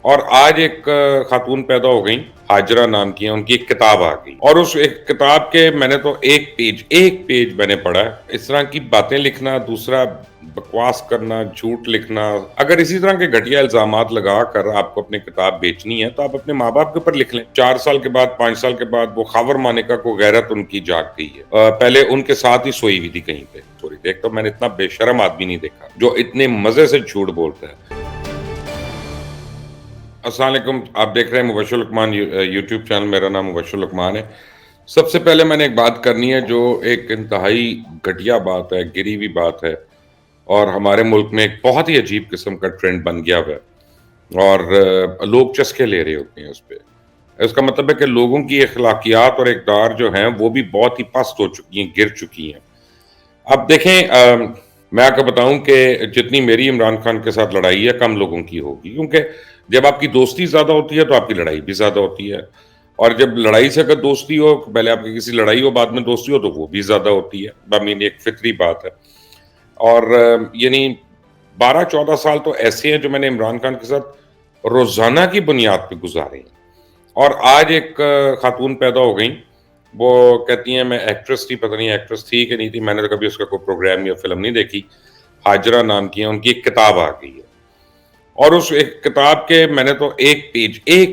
اور آج ایک خاتون پیدا ہو گئیں، ہاجرہ نام کی ہیں، ان کی ایک کتاب آ گئی اور اس ایک کتاب کے میں نے تو ایک پیج میں نے پڑھا ہے۔ اس طرح کی باتیں لکھنا، دوسرا بکواس کرنا، جھوٹ لکھنا، اگر اسی طرح کے گھٹیا الزامات لگا کر آپ کو اپنی کتاب بیچنی ہے تو آپ اپنے ماں باپ کے اوپر لکھ لیں۔ 4 سال کے بعد، 5 سال کے بعد وہ خاور مانیکا کو غیرت ان کی جاگ گئی ہے۔ پہلے ان کے ساتھ ہی سوئی ہوئی تھی کہیں پہ، سوری دیکھ تو میں نے اتنا بے شرم آدمی نہیں دیکھا جو اتنے مزے سے جھوٹ بولتا ہے۔ السلام علیکم، آپ دیکھ رہے ہیں مبشر لقمان یوٹیوب چینل۔ میرا نام مبشر لقمان ہے۔ سب سے پہلے میں نے ایک بات کرنی ہے جو ایک انتہائی گھٹیا بات ہے، گری ہوئی بات ہے، اور ہمارے ملک میں ایک بہت ہی عجیب قسم کا ٹرینڈ بن گیا ہوا ہے، اور لوگ چسکے لے رہے ہوتے ہیں اس پہ۔ اس کا مطلب ہے کہ لوگوں کی اخلاقیات اور اقدار جو ہیں وہ بھی بہت ہی پست ہو چکی ہیں، گر چکی ہیں۔ اب دیکھیں، میں آپ کو بتاؤں کہ جتنی میری عمران خان کے ساتھ لڑائی ہے کم لوگوں کی ہوگی، کیونکہ جب آپ کی دوستی زیادہ ہوتی ہے تو آپ کی لڑائی بھی زیادہ ہوتی ہے، اور جب لڑائی سے اگر دوستی ہو، پہلے آپ کی کسی لڑائی ہو بعد میں دوستی ہو، تو وہ بھی زیادہ ہوتی ہے۔ ایک فطری بات ہے۔ اور یعنی 12-14 سال تو ایسے ہیں جو میں نے عمران خان کے ساتھ روزانہ کی بنیاد پہ گزارے ہیں۔ اور آج ایک خاتون پیدا ہو گئیں، وہ کہتی ہیں میں ایکٹریس تھی، پتہ نہیں ایکٹریس تھی کہ نہیں تھی، میں نے تو کبھی اس کا کوئی پروگرام یا فلم نہیں دیکھی۔ ہاجرہ نام کی ہیں، ان کی ایک کتاب آ گئی ہے، اور اس ایک کتاب کے میں نے تو ایک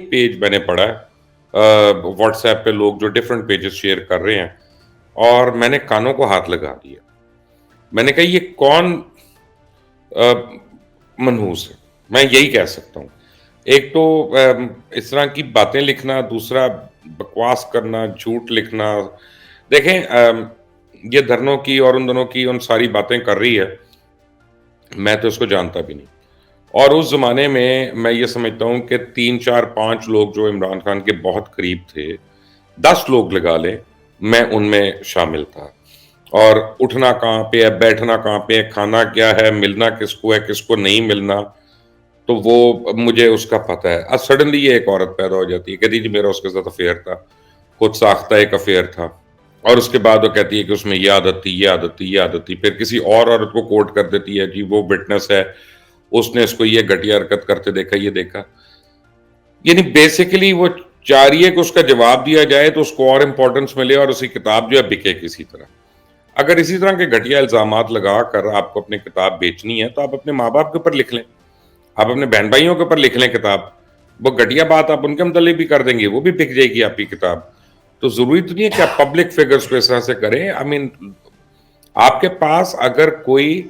پیج میں نے پڑھا ہے۔ واٹس ایپ پہ لوگ جو ڈیفرنٹ پیجز شیئر کر رہے ہیں، اور میں نے کانوں کو ہاتھ لگا دیا۔ میں نے کہا یہ کون منحوس ہے، میں یہی کہہ سکتا ہوں۔ ایک تو اس طرح کی باتیں لکھنا، دوسرا بکواس کرنا، جھوٹ لکھنا۔ دیکھیں، یہ دھرنوں کی اور ان دنوں کی ان ساری باتیں کر رہی ہے، میں تو اس کو جانتا بھی نہیں۔ اور اس زمانے میں یہ سمجھتا ہوں کہ 3 4 5 لوگ جو عمران خان کے بہت قریب تھے، 10 لوگ لگا لیں، میں ان میں شامل تھا۔ اور اٹھنا کہاں پہ ہے، بیٹھنا کہاں پہ ہے، کھانا کیا ہے، ملنا کس کو ہے، کس کو نہیں ملنا، تو وہ مجھے اس کا پتہ ہے۔ اب سڈنلی یہ ایک عورت پیدا ہو جاتی ہے، کہتی جی میرا اس کے ساتھ افیئر تھا، خود ساختہ ایک افیئر تھا، اور اس کے بعد وہ کہتی ہے کہ اس میں یہ عادت تھی، یہ عادت تھی، یہ عادت تھی، پھر کسی اور عورت کو کوٹ کر دیتی ہے، جی وہ وٹنس ہے، اس نے اس کو یہ گھٹیا حرکت کرتے دیکھا، یہ دیکھا۔ یعنی بیسیکلی وہ چاہ رہی ہے کہ اس کا جواب دیا جائے تو اس کو اور امپورٹنس ملے، اور اسی کتاب جو ہے بکے کسی طرح۔ اگر اسی طرح کے گھٹیا الزامات لگا کر آپ کو اپنی کتاب بیچنی ہے تو آپ اپنے ماں باپ کے اوپر لکھ لیں، آپ اپنے بہن بھائیوں کے اوپر لکھ لیں کتاب۔ وہ گھٹیا بات آپ ان کے متعلق بھی کر دیں گے، وہ بھی بک جائے گی آپ کی کتاب۔ تو ضروری تو نہیں ہے کہ آپ پبلک فگرز کو اس طرح سے کریں۔ آپ کے پاس اگر کوئی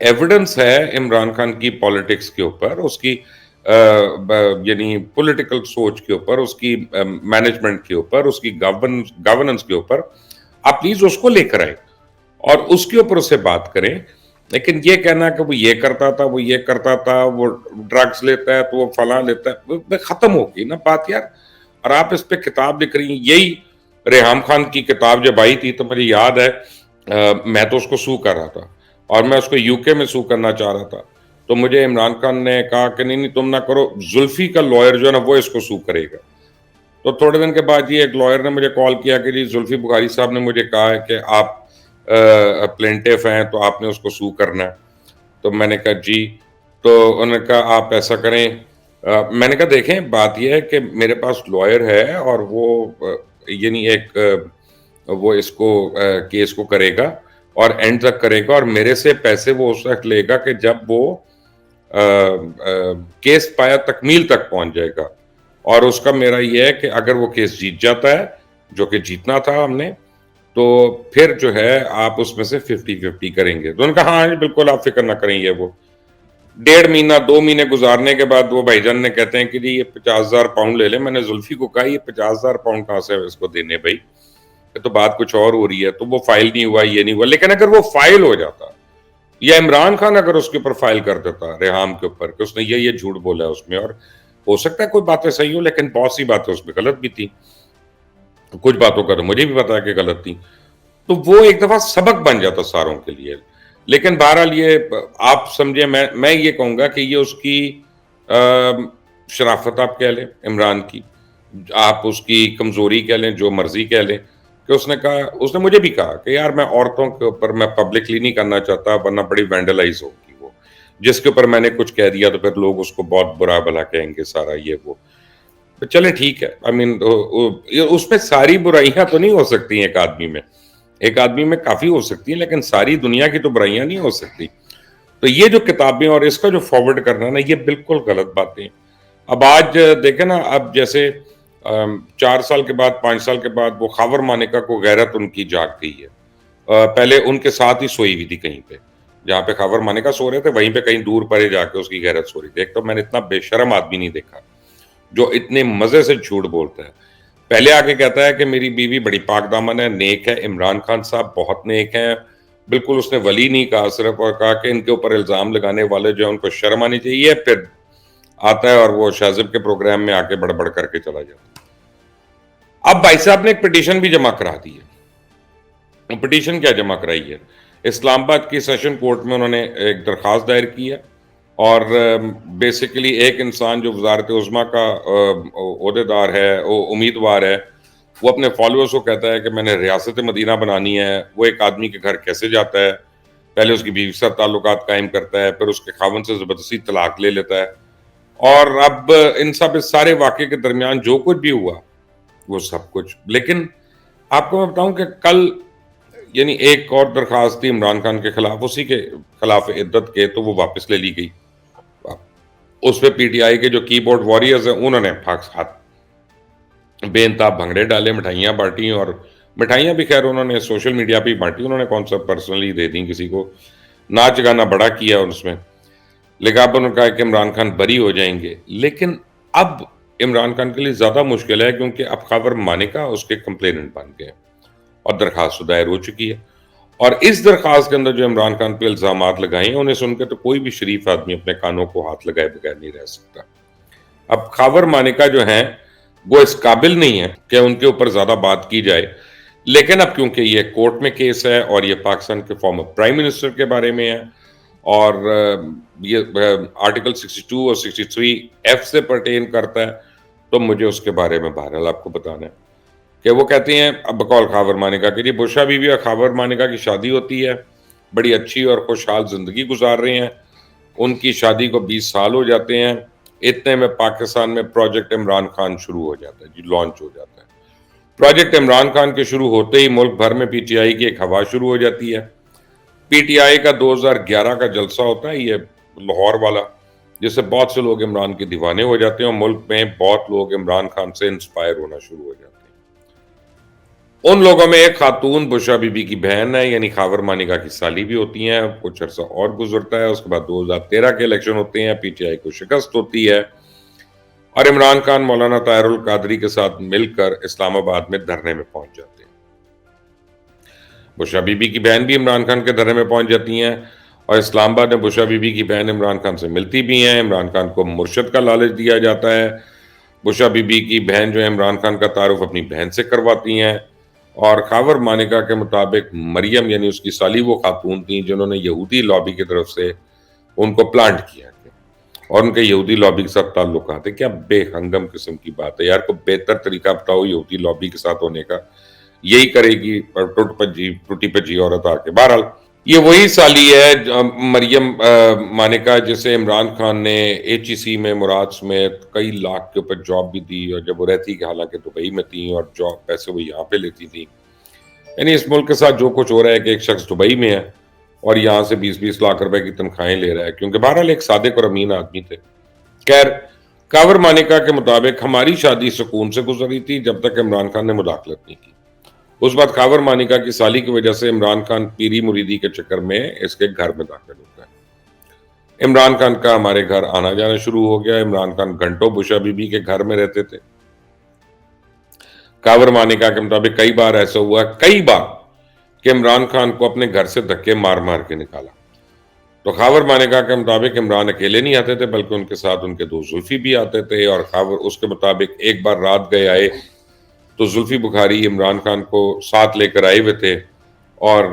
ایویڈنس ہے عمران خان کی پالیٹکس کے اوپر، اس کی یعنی پولیٹیکل سوچ کے اوپر، اس کی مینجمنٹ کے اوپر، اس کی گورننس کے اوپر، آپ پلیز اس کو لے کر آئیں اور اس کے اوپر اسے بات کریں۔ لیکن یہ کہنا کہ وہ یہ کرتا تھا، وہ یہ کرتا تھا، وہ ڈرگز لیتا ہے تو وہ فلاں لیتا ہے، وہ ختم ہو گئی نا بات یار۔ اور آپ اس پہ کتاب لکھ رہی ہیں۔ یہی ریحام خان کی کتاب جب آئی تھی تو مجھے یاد ہے، میں تو اس کو سو کر رہا تھا، اور میں اس کو یو کے میں سو کرنا چاہ رہا تھا، تو مجھے عمران خان نے کہا کہ نہیں تم نہ کرو، زلفی کا لائر جو ہے نا وہ اس کو سو کرے گا۔ تو تھوڑے دن کے بعد یہ ایک لائر نے مجھے کال کیا کہ جی زلفی بخاری صاحب نے مجھے کہا ہے کہ آپ پلینٹیف ہیں تو آپ نے اس کو سو کرنا ہے۔ تو میں نے کہا جی، تو انہوں نے کہا آپ ایسا کریں۔ میں نے کہا دیکھیں بات یہ ہے کہ میرے پاس لائر ہے، اور وہ یعنی ایک وہ اس کو کیس کو کرے گا اور اینڈ تک کرے گا، اور میرے سے پیسے وہ اس وقت لے گا کہ جب وہ کیس پایا تکمیل تک پہنچ جائے گا۔ اور اس کا میرا یہ ہے کہ اگر وہ کیس جیت جاتا ہے، جو کہ جیتنا تھا ہم نے، تو پھر جو ہے آپ اس میں سے 50-50 کریں گے۔ تو ان کا ہاں بالکل آپ فکر نہ کریں گے۔ وہ 1.5 مہینہ 2 مہینے گزارنے کے بعد وہ بھائی جان نے کہتے ہیں کہ جی یہ 50,000 پاؤنڈ لے لیں۔ میں نے زلفی کو کہا یہ 50,000 پاؤنڈ کہاں سے اس کو دینے بھائی، تو بات کچھ اور ہو رہی ہے۔ تو وہ فائل نہیں ہوا، یہ نہیں ہوا۔ لیکن اگر وہ فائل ہو جاتا، یا عمران خان اگر اس کے اوپر فائل کر دیتا ریحام کے اوپر کہ اس نے یہ جھوٹ بولا ہے اس میں، اور ہو سکتا ہے کوئی باتیں صحیح ہو لیکن بہت سی باتیں اس میں غلط بھی تھی، کچھ باتوں کا تو مجھے بھی پتا ہے کہ غلط تھی، تو وہ ایک دفعہ سبق بن جاتا ساروں کے لیے۔ لیکن بہرحال یہ آپ سمجھیں، میں یہ کہوں گا کہ یہ اس کی شرافت آپ کہہ لیں عمران کی، آپ اس کی کمزوری کہہ لیں، جو مرضی کہہ لیں، کہ اس نے کہا، اس نے مجھے بھی کہا کہ یار میں عورتوں کے اوپر میں پبلکلی نہیں کرنا چاہتا ورنہ بڑی وینڈلائز ہوگی وہ، جس کے اوپر میں نے کچھ کہہ دیا تو پھر لوگ اس کو بہت برا بھلا کہیں گے سارا یہ وہ. تو چلے ٹھیک ہے, آئی مین اس میں ساری برائیاں تو نہیں ہو سکتی ایک آدمی میں, ایک آدمی میں کافی ہو سکتی ہیں, لیکن ساری دنیا کی تو برائیاں نہیں ہو سکتی. تو یہ جو کتابیں اور اس کا جو فارورڈ کرنا نا, یہ بالکل غلط باتیں. اب آج دیکھیں نا, اب جیسے 4 سال کے بعد 5 سال کے بعد وہ خاور مانیکا کو غیرت ان کی جاگ گئی ہے. پہلے ان کے ساتھ ہی سوئی ہوئی تھی کہیں پہ, جہاں پہ خاور مانیکا سو رہے تھے وہیں پہ کہیں دور پرے جا کے اس کی غیرت سو رہی تھی. ایک تو میں نے اتنا بے شرم آدمی نہیں دیکھا جو اتنے مزے سے جھوٹ بولتا ہے. پہلے آ کے کہتا ہے کہ میری بیوی بڑی پاک دامن ہے, نیک ہے, عمران خان صاحب بہت نیک ہیں. بالکل اس نے ولی نہیں کہا صرف, اور کہا کہ ان کے اوپر الزام لگانے والے جو ہیں ان کو شرم آنی چاہیے. پھر آتا ہے اور وہ شاذب کے پروگرام میں آ کے بڑبڑ کر کے چلا جاتا ہے. اب بھائی صاحب نے ایک پٹیشن بھی جمع کرا دی ہے. پٹیشن کیا جمع کرائی ہے؟ اسلام آباد کی سیشن کورٹ میں انہوں نے ایک درخواست دائر کی ہے, اور بیسیکلی ایک انسان جو وزارت عظمیٰ کا عہدیدار ہے, وہ امیدوار ہے, وہ اپنے فالوورز کو کہتا ہے کہ میں نے ریاست مدینہ بنانی ہے. وہ ایک آدمی کے گھر کیسے جاتا ہے, پہلے اس کی بیوی سے تعلقات قائم کرتا ہے, پھر اس کے خاوند سے زبردستی طلاق لے لیتا ہے, اور اب ان سب سارے واقعے کے درمیان جو کچھ بھی ہوا وہ سب کچھ. لیکن آپ کو میں بتاؤں کہ کل یعنی ایک اور درخواست تھی عمران خان کے خلاف, اسی کے خلاف عدت کے, تو وہ واپس لے لی گئی. اس پہ پی ٹی آئی کے جو کی بورڈ واریئرز ہیں انہوں نے ہاتھ بے انتہا بھنگڑے ڈالے, مٹھائیاں بانٹی, اور مٹھائیاں بھی خیر انہوں نے سوشل میڈیا پہ ہی بانٹی, انہوں نے کون سا پرسنلی دے دیں کسی کو. ناچ گانا بڑا کیا اس میں, لیکن اب انہوں نے کہا کہ عمران خان بری ہو جائیں گے. لیکن اب عمران خان کے لیے زیادہ مشکل ہے, کیونکہ اب خاور مانیکا اس کے کمپلیننٹ بن گئے اور درخواست دائر ہو چکی ہے. اور اس درخواست کے اندر جو عمران خان پہ الزامات لگائے ہیں, انہیں سن کے تو کوئی بھی شریف آدمی اپنے کانوں کو ہاتھ لگائے بغیر نہیں رہ سکتا. اب خاور مانیکا جو ہیں وہ اس قابل نہیں ہے کہ ان کے اوپر زیادہ بات کی جائے, لیکن اب کیونکہ یہ کورٹ میں کیس ہے اور یہ پاکستان کے فارمر پرائم منسٹر کے بارے میں ہے, اور یہ آرٹیکل 62 اور 63F سے پرٹین کرتا ہے, تو مجھے اس کے بارے میں بہرحال آپ کو بتانا ہے کہ وہ کہتے ہیں اب بقول خاور مانیکا کہ جی بشرا بیوی اور خاور مانیکا کی شادی ہوتی ہے, بڑی اچھی اور خوشحال زندگی گزار رہے ہیں. ان کی شادی کو 20 سال ہو جاتے ہیں. اتنے میں پاکستان میں پروجیکٹ عمران خان شروع ہو جاتا ہے, جی لانچ ہو جاتا ہے. پروجیکٹ عمران خان کے شروع ہوتے ہی ملک بھر میں پی ٹی آئی کی ایک ہوا شروع ہو جاتی ہے. پی ٹی آئی کا 2011 کا جلسہ ہوتا ہے یہ لاہور والا, جس سے بہت سے لوگ عمران کے دیوانے ہو جاتے ہیں, اور ملک میں بہت لوگ عمران خان سے انسپائر ہونا شروع ہو جاتے ہیں. ان لوگوں میں ایک خاتون بشرا بی بی کی بہن ہے, یعنی خاور مانیکا کی سالی بھی ہوتی ہیں. کچھ عرصہ اور گزرتا ہے, اس کے بعد 2013 کے الیکشن ہوتے ہیں, پی ٹی آئی کو شکست ہوتی ہے, اور عمران خان مولانا طاہر القادری کے ساتھ مل کر اسلام آباد میں دھرنے میں پہنچ جاتے ہیں. بشرا بی بی کی بہن بھی عمران خان کے دھرنے میں پہنچ جاتی ہیں, اور اسلام آباد میں بشرا بی بی کی بہن عمران خان سے ملتی بھی ہیں. عمران خان کو مرشد کا لالچ دیا جاتا ہے. بشرا بی بی کی بہن جو ہے عمران خان کا تعارف اپنی بہن سے کرواتی ہیں, اور خاور مانیکا کے مطابق مریم یعنی اس کی سالی وہ خاتون تھیں جنہوں نے یہودی لابی کی طرف سے ان کو پلانٹ کیا, اور ان کے یہودی لابی کے ساتھ تعلقات ہیں. کیا بے ہنگم قسم کی بات ہے یار, کو بہتر طریقہ بتاؤ یہودی لابی کے ساتھ ہونے کا, یہی کرے گی ٹوٹی پجی عورت آ کے. بہرحال یہ وہی سالی ہے مریم مانیکا جسے عمران خان نے ایچ ای سی میں مراد سمیت کئی لاکھ کے اوپر جاب بھی دی, اور جب وہ رہتی کہ حالانکہ دبئی میں تھیں, اور جاب پیسے وہ یہاں پہ لیتی تھیں. یعنی اس ملک کے ساتھ جو کچھ ہو رہا ہے کہ ایک شخص دبئی میں ہے اور یہاں سے 20-20 لاکھ روپے کی تنخواہیں لے رہا ہے, کیونکہ بہرحال ایک صادق اور امین آدمی تھے. خیر, خاور مانیکا کے مطابق ہماری شادی سکون سے گزری تھی جب تک عمران خان نے مداخلت نہیں کی. اس بعد خاور مانیکا کی سالی کی وجہ سے عمران خان پیری مریدی کے چکر میں اس کے گھر میں داخل ہوتا ہے. عمران خان کا ہمارے گھر آنا جانا شروع ہو گیا. عمران خان گھنٹوں بشرا بی بی کے گھر میں رہتے تھے. خاور مانیکا کے مطابق کئی بار ایسا ہوا, کئی بار, کہ عمران خان کو اپنے گھر سے دھکے مار مار کے نکالا. تو خاور مانیکا کے مطابق عمران اکیلے نہیں آتے تھے بلکہ ان کے ساتھ ان کے 2 زلفی بھی آتے تھے. اور خاور اس کے مطابق ایک بار رات گئے آئے تو زلفی بخاری عمران خان کو ساتھ لے کر آئے ہوئے تھے, اور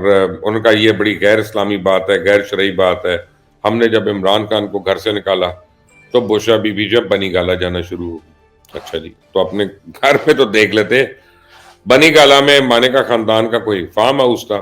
ان کا یہ بڑی غیر اسلامی بات ہے, غیر شرعی بات ہے. ہم نے جب عمران خان کو گھر سے نکالا تو بشرا بی بی جب بنی گالا جانا شروع ہو. اچھا جی, تو اپنے گھر پہ تو دیکھ لیتے. بنی گالا میں مانیکا خاندان کا کوئی فارم ہاؤس تھا,